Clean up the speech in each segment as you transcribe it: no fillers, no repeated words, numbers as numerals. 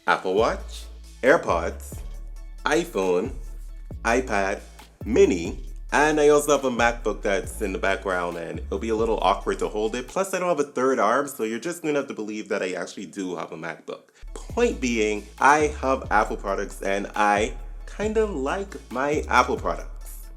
Apple Watch, AirPods, iPhone, iPad, Mini, and I also have a MacBook that's in the background and it'll be a little awkward to hold it. Plus, I don't have a third arm, so you're just gonna have to believe that I actually do have a MacBook. Point being, I have Apple products and I kinda like my Apple products.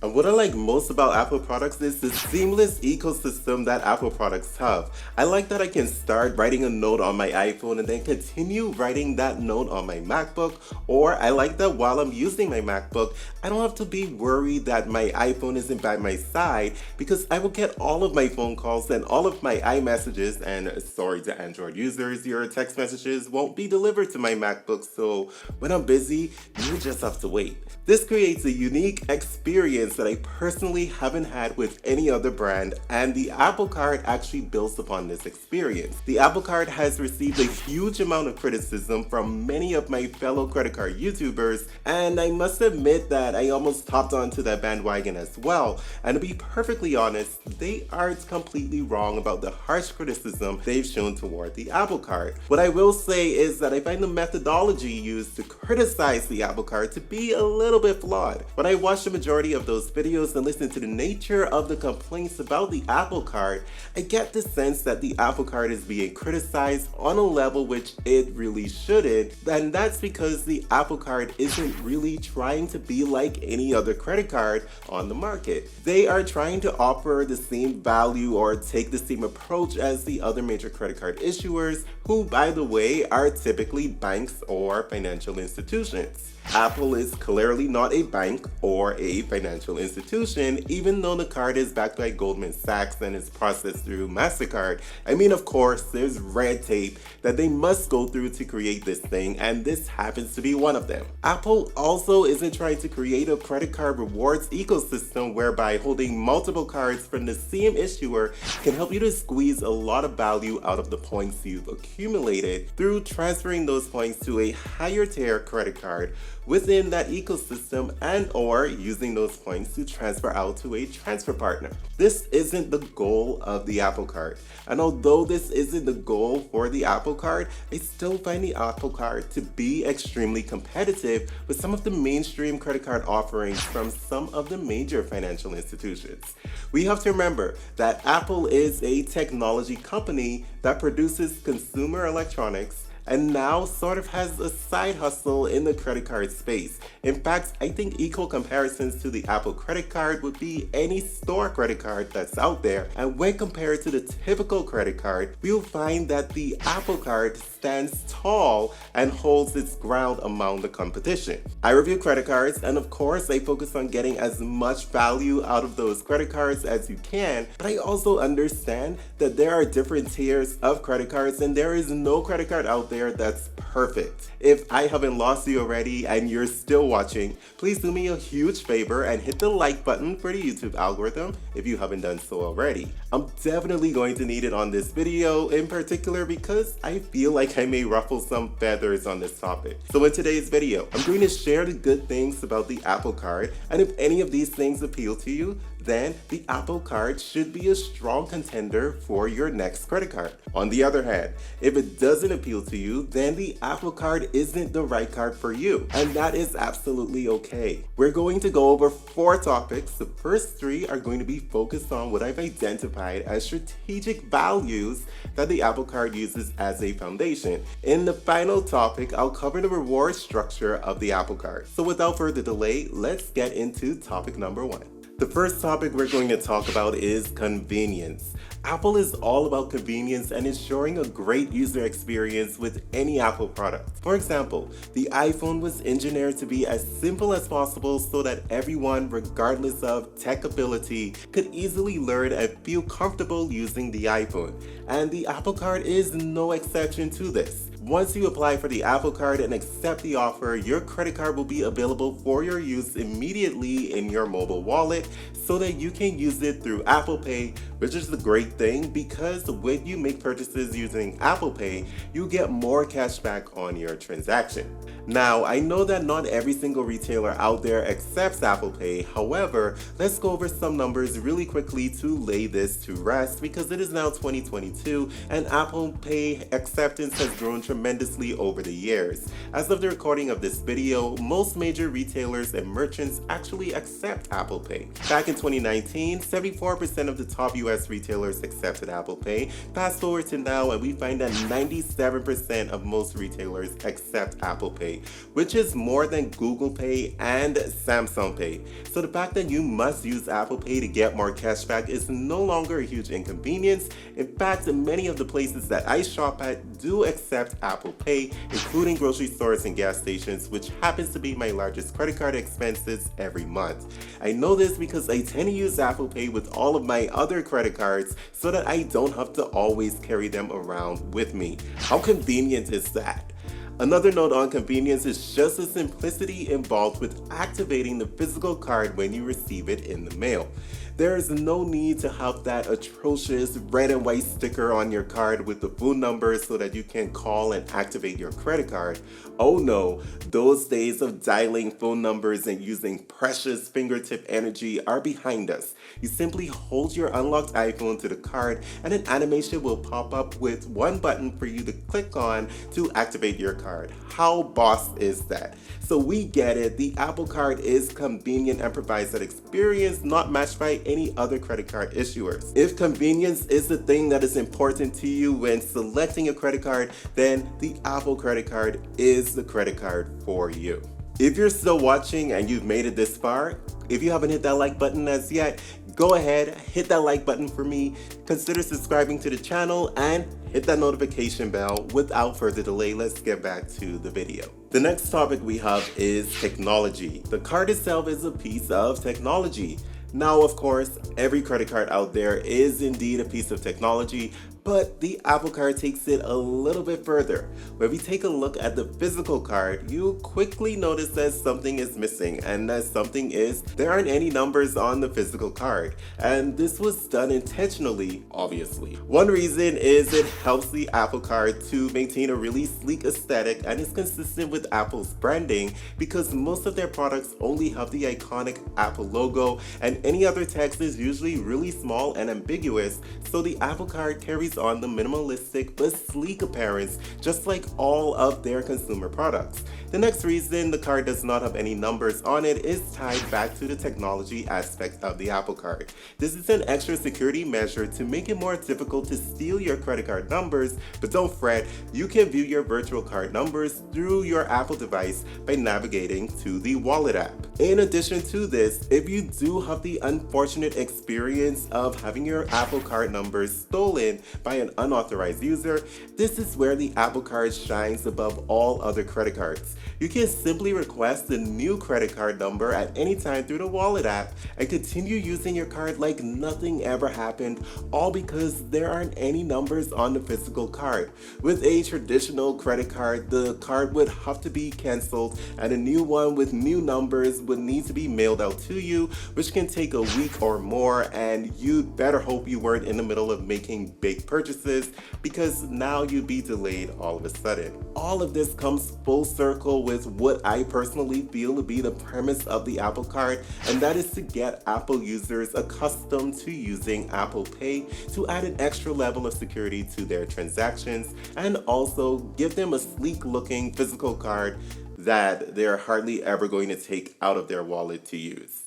And what I like most about Apple products is the seamless ecosystem that Apple products have. I like that I can start writing a note on my iPhone and then continue writing that note on my MacBook, or I like that while I'm using my MacBook, I don't have to be worried that my iPhone isn't by my side because I will get all of my phone calls and all of my iMessages, and sorry to Android users, your text messages won't be delivered to my MacBook, so when I'm busy, you just have to wait. This creates a unique experience that I personally haven't had with any other brand, and the Apple Card actually builds upon this experience. The Apple Card has received a huge amount of criticism from many of my fellow credit card YouTubers, and I must admit that I almost hopped onto that bandwagon as well. And to be perfectly honest, they aren't completely wrong about the harsh criticism they've shown toward the Apple Card. What I will say is that I find the methodology used to criticize the Apple Card to be a little bit flawed. When I watched the majority of those videos and listened to the nature of the complaints about the Apple Card, I get the sense that the Apple Card is being criticized on a level which it really shouldn't, and that's because the Apple Card isn't really trying to be like any other credit card on the market. They are trying to offer the same value or take the same approach as the other major credit card issuers, who, by the way, are typically banks or financial institutions. Apple is clearly not a bank or a financial institution, even though the card is backed by Goldman Sachs and is processed through Mastercard. I mean, of course, there's red tape that they must go through to create this thing, and this happens to be one of them. Apple also isn't trying to create a credit card rewards ecosystem whereby holding multiple cards from the same issuer can help you to squeeze a lot of value out of the points you've accumulated through transferring those points to a higher tier credit card within that ecosystem, and or using those points to transfer out to a transfer partner. This isn't the goal of the Apple Card. And although this isn't the goal for the Apple Card, I still find the Apple Card to be extremely competitive with some of the mainstream credit card offerings from some of the major financial institutions. We have to remember that Apple is a technology company that produces consumer electronics and now sort of has a side hustle in the credit card space. In fact, I think equal comparisons to the Apple credit card would be any store credit card that's out there, and when compared to the typical credit card, we'll find that the Apple Card stands tall and holds its ground among the competition. I review credit cards, and of course I focus on getting as much value out of those credit cards as you can, but I also understand that there are different tiers of credit cards and there is no credit card out there that's perfect. If I haven't lost you already and you're still watching, please do me a huge favor and hit the like button for the YouTube algorithm if you haven't done so already. I'm definitely going to need it on this video in particular because I feel like I may ruffle some feathers on this topic. So in today's video, I'm going to share the good things about the Apple Card, and if any of these things appeal to you, then the Apple Card should be a strong contender for your next credit card. On the other hand, if it doesn't appeal to you, then the Apple Card isn't the right card for you, and that is absolutely okay. We're going to go over 4 topics. The first 3 are going to be focused on what I've identified as strategic values that the Apple Card uses as a foundation. In the final topic, I'll cover the reward structure of the Apple Card. So without further delay, let's get into topic number 1. The first topic we're going to talk about is convenience. Apple is all about convenience and ensuring a great user experience with any Apple product. For example, the iPhone was engineered to be as simple as possible so that everyone, regardless of tech ability, could easily learn and feel comfortable using the iPhone. And the Apple Card is no exception to this. Once you apply for the Apple Card and accept the offer, your credit card will be available for your use immediately in your mobile wallet so that you can use it through Apple Pay, which is a great thing because when you make purchases using Apple Pay, you get more cash back on your transaction. Now, I know that not every single retailer out there accepts Apple Pay. However, let's go over some numbers really quickly to lay this to rest because it is now 2022 and Apple Pay acceptance has grown tremendously over the years. As of the recording of this video, most major retailers and merchants actually accept Apple Pay. Back in 2019, 74% of the top US retailers accepted Apple Pay. Fast forward to now and we find that 97% of most retailers accept Apple Pay, which is more than Google Pay and Samsung Pay. So the fact that you must use Apple Pay to get more cashback is no longer a huge inconvenience. In fact, many of the places that I shop at do accept Apple Pay, including grocery stores and gas stations, which happens to be my largest credit card expenses every month. I know this because I tend to use Apple Pay with all of my other credit cards so that I don't have to always carry them around with me. How convenient is that? Another note on convenience is just the simplicity involved with activating the physical card when you receive it in the mail. There is no need to have that atrocious red and white sticker on your card with the phone number so that you can call and activate your credit card. Oh no, those days of dialing phone numbers and using precious fingertip energy are behind us. You simply hold your unlocked iPhone to the card and an animation will pop up with one button for you to click on to activate your card. How boss is that? So we get it, the Apple Card is convenient and provides that experience not matched by any other credit card issuers. If convenience is the thing that is important to you when selecting a credit card, then the Apple credit card is the credit card for you. If you're still watching and you've made it this far, if you haven't hit that like button as yet, go ahead, hit that like button for me, consider subscribing to the channel, and hit that notification bell. Without further delay, let's get back to the video. The next topic we have is technology. The card itself is a piece of technology. Now, of course, every credit card out there is indeed a piece of technology, but the Apple Card takes it a little bit further. When we take a look at the physical card, you quickly notice that something is missing, and that something is there aren't any numbers on the physical card. And this was done intentionally, obviously. One reason is it helps the Apple Card to maintain a really sleek aesthetic and is consistent with Apple's branding because most of their products only have the iconic Apple logo and any other text is usually really small and ambiguous, so the Apple Card carries on the minimalistic but sleek appearance just like all of their consumer products. The next reason the card does not have any numbers on it is tied back to the technology aspect of the Apple Card. This is an extra security measure to make it more difficult to steal your credit card numbers, but don't fret, you can view your virtual card numbers through your Apple device by navigating to the Wallet app. In addition to this, if you do have the unfortunate experience of having your Apple Card numbers stolen by an unauthorized user, this is where the Apple Card shines above all other credit cards. You can simply request a new credit card number at any time through the Wallet app and continue using your card like nothing ever happened, all because there aren't any numbers on the physical card. With a traditional credit card, the card would have to be canceled and a new one with new numbers would need to be mailed out to you, which can take a week or more, and you'd better hope you weren't in the middle of making big purchases because now you'd be delayed all of a sudden. All of this comes full circle with what I personally feel to be the premise of the Apple Card, and that is to get Apple users accustomed to using Apple Pay to add an extra level of security to their transactions and also give them a sleek looking physical card that they're hardly ever going to take out of their wallet to use.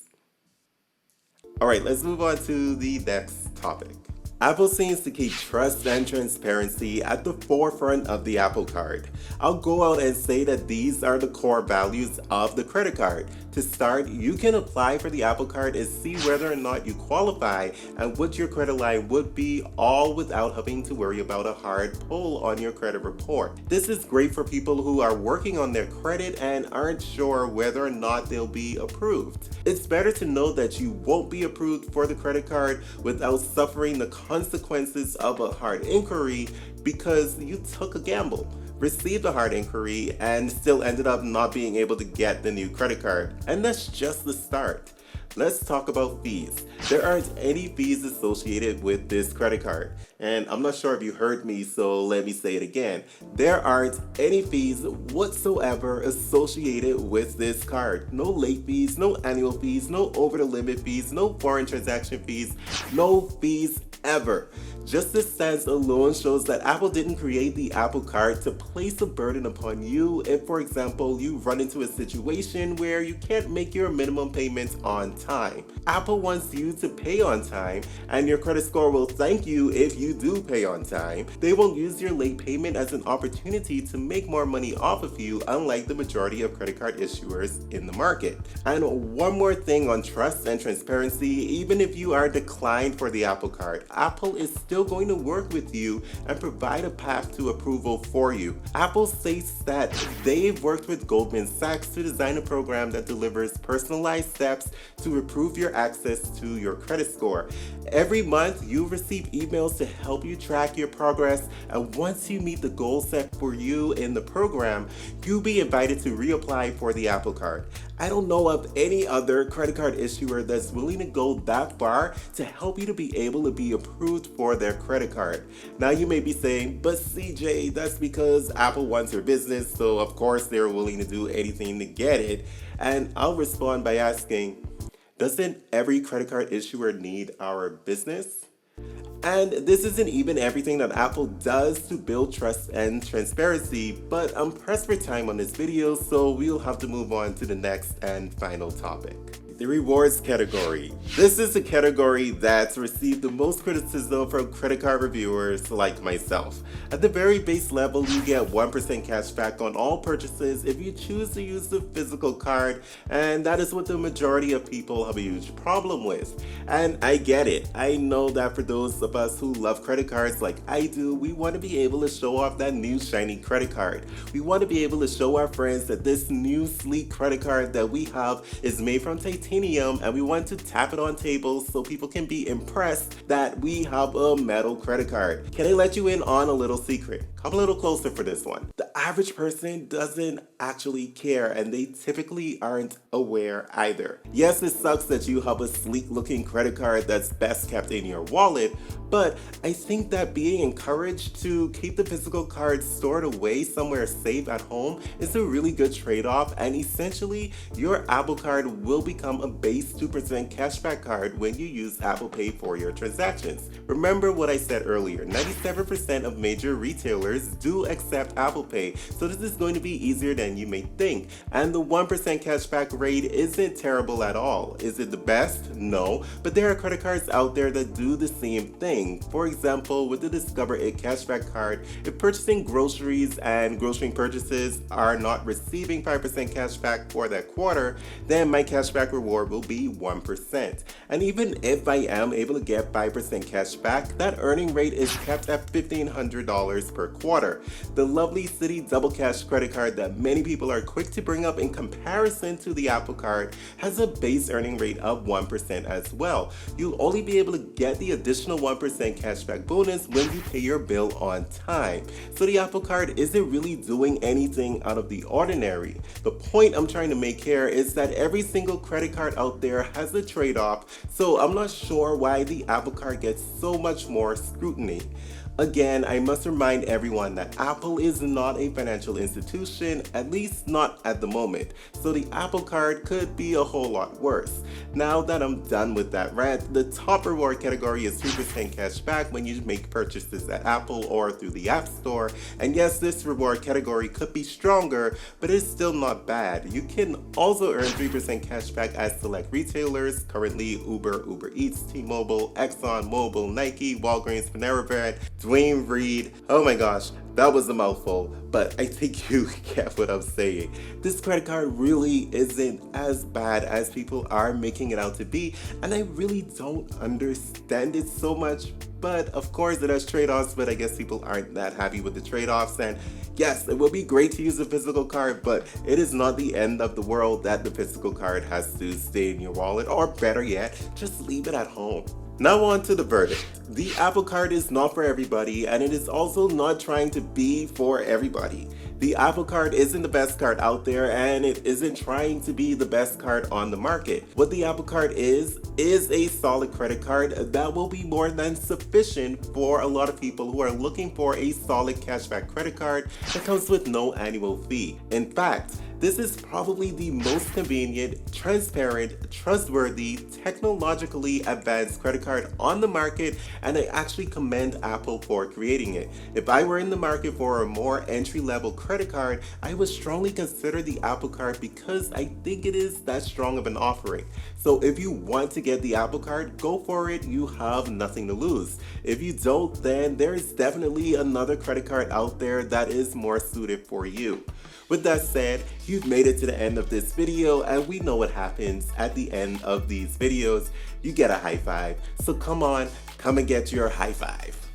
Alright, let's move on to the next topic. Apple seems to keep trust and transparency at the forefront of the Apple Card. I'll go out and say that these are the core values of the credit card. To start, you can apply for the Apple Card and see whether or not you qualify and what your credit line would be, all without having to worry about a hard pull on your credit report. This is great for people who are working on their credit and aren't sure whether or not they'll be approved. It's better to know that you won't be approved for the credit card without suffering the consequences of a hard inquiry because you took a gamble, received a hard inquiry, and still ended up not being able to get the new credit card. And that's just the start. Let's talk about fees. There aren't any fees associated with this credit card. And I'm not sure if you heard me, so let me say it again. There aren't any fees whatsoever associated with this card. No late fees, no annual fees, no over the limit fees, no foreign transaction fees, no fees ever. Just this stance alone shows that Apple didn't create the Apple Card to place a burden upon you if, for example, you run into a situation where you can't make your minimum payments on time. Apple wants you to pay on time, and your credit score will thank you if you do pay on time. They won't use your late payment as an opportunity to make more money off of you, unlike the majority of credit card issuers in the market. And one more thing on trust and transparency, even if you are declined for the Apple Card, Apple is still going to work with you and provide a path to approval for you. Apple states that they've worked with Goldman Sachs to design a program that delivers personalized steps to improve your access to your credit score. Every month, you receive emails to help you track your progress, and once you meet the goal set for you in the program, you'll be invited to reapply for the Apple Card. I don't know of any other credit card issuer that's willing to go that far to help you to be able to be approved for their credit card. Now you may be saying, but CJ, that's because Apple wants your business, so of course they're willing to do anything to get it. And I'll respond by asking, doesn't every credit card issuer need our business? And this isn't even everything that Apple does to build trust and transparency, but I'm pressed for time on this video, so we'll have to move on to the next and final topic. The rewards category. This is a category that's received the most criticism from credit card reviewers like myself. At the very base level, you get 1% cash back on all purchases if you choose to use the physical card, and that is what the majority of people have a huge problem with. And I get it. I know that for those of us who love credit cards like I do, we want to be able to show off that new shiny credit card. We want to be able to show our friends that this new sleek credit card that we have is made from titanium, and we want to tap it on tables so people can be impressed that we have a metal credit card. Can I let you in on a little secret? Come a little closer for this one. The average person doesn't actually care, and they typically aren't aware either. Yes, it sucks that you have a sleek looking credit card that's best kept in your wallet, but I think that being encouraged to keep the physical card stored away somewhere safe at home is a really good trade-off, and essentially your Apple Card will become a base 2% cashback card when you use Apple Pay for your transactions. Remember what I said earlier, 97% of major retailers do accept Apple Pay, so this is going to be easier than you may think. And the 1% cashback rate isn't terrible at all. Is it the best? No, but there are credit cards out there that do the same thing. For example, with the Discover It cashback card, if purchasing groceries and grocery purchases are not receiving 5% cashback for that quarter, then my cashback reward will be 1%. And even if I am able to get 5% cashback, that earning rate is kept at $1,500 per quarter. The lovely Citi Double Cash credit card that many people are quick to bring up in comparison to the Apple Card has a base earning rate of 1% as well. You'll only be able to get the additional 1% cashback bonus when you pay your bill on time. So the Apple Card isn't really doing anything out of the ordinary. The point I'm trying to make here is that every single credit card out there has a trade-off, so I'm not sure why the Apple Card gets so much more scrutiny. Again, I must remind everyone that Apple is not a financial institution, at least not at the moment, so the Apple Card could be a whole lot worse. Now that I'm done with that rant, the top reward category is 3% cash back when you make purchases at Apple or through the App Store. And yes, this reward category could be stronger, but it's still not bad. You can also earn 3% cash back at select retailers, currently Uber, Uber Eats, T-Mobile, Exxon Mobil, Nike, Walgreens, Panera Bread, Dwayne Reed. Oh my gosh, that was a mouthful, but I think you get what I'm saying. This credit card really isn't as bad as people are making it out to be, and I really don't understand it so much. But of course it has trade-offs, but I guess people aren't that happy with the trade-offs. And yes, it will be great to use a physical card, but it is not the end of the world that the physical card has to stay in your wallet, or better yet, just leave it at home. Now on to the verdict. The Apple Card is not for everybody, and it is also not trying to be for everybody. The Apple Card isn't the best card out there, and it isn't trying to be the best card on the market. What the Apple Card is a solid credit card that will be more than sufficient for a lot of people who are looking for a solid cashback credit card that comes with no annual fee. In fact, This is probably the most convenient, transparent, trustworthy, technologically advanced credit card on the market, and I actually commend Apple for creating it. If I were in the market for a more entry-level credit card, I would strongly consider the Apple Card because I think it is that strong of an offering. So if you want to get the Apple Card, go for it. You have nothing to lose. If you don't, then there is definitely another credit card out there that is more suited for you. With that said, you've made it to the end of this video, and we know what happens at the end of these videos. You get a high five. So come on, come and get your high five.